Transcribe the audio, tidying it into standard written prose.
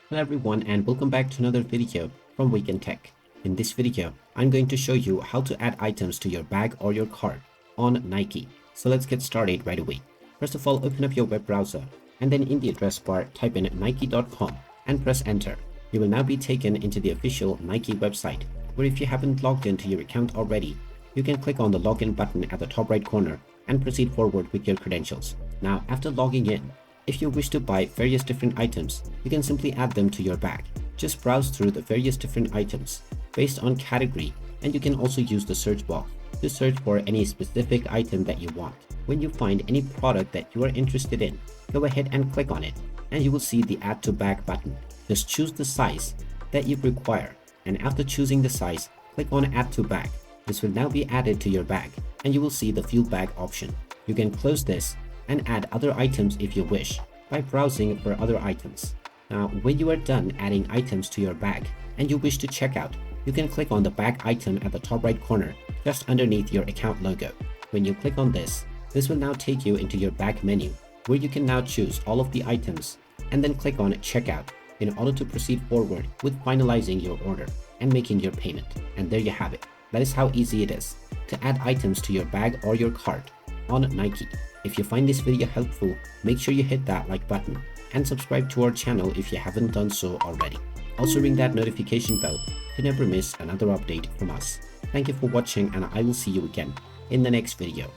Hello everyone and welcome back to another video from Wake&Tech. In this video, I'm going to show you how to add items to your bag or your cart on Nike. So let's get started right away. First of all, open up your web browser and then in the address bar type in nike.com and press enter. You will now be taken into the official Nike website, where if you haven't logged into your account already, you can click on the login button at the top right corner and proceed forward with your credentials. Now, after logging in, if you wish to buy various different items, you can simply add them to your bag. Just browse through the various different items based on category, and you can also use the search box to search for any specific item that you want. When you find any product that you are interested in, go ahead and click on it, and you will see the Add to Bag button. Just choose the size that you require, and after choosing the size, click on Add to Bag. This will now be added to your bag, and you will see the Fuel Bag option. You can close this and add other items if you wish by browsing for other items. Now, when you are done adding items to your bag and you wish to check out, you can click on the bag item at the top right corner just underneath your account logo. When you click on this will now take you into your bag menu, where you can now choose all of the items and then click on checkout in order to proceed forward with finalizing your order and making your payment. And there you have it. That is how easy it is to add items to your bag or your cart on Nike. If you find this video helpful, make sure you hit that like button and subscribe to our channel if you haven't done so already. Also ring that notification bell to never miss another update from us. Thank you for watching, and I will see you again in the next video.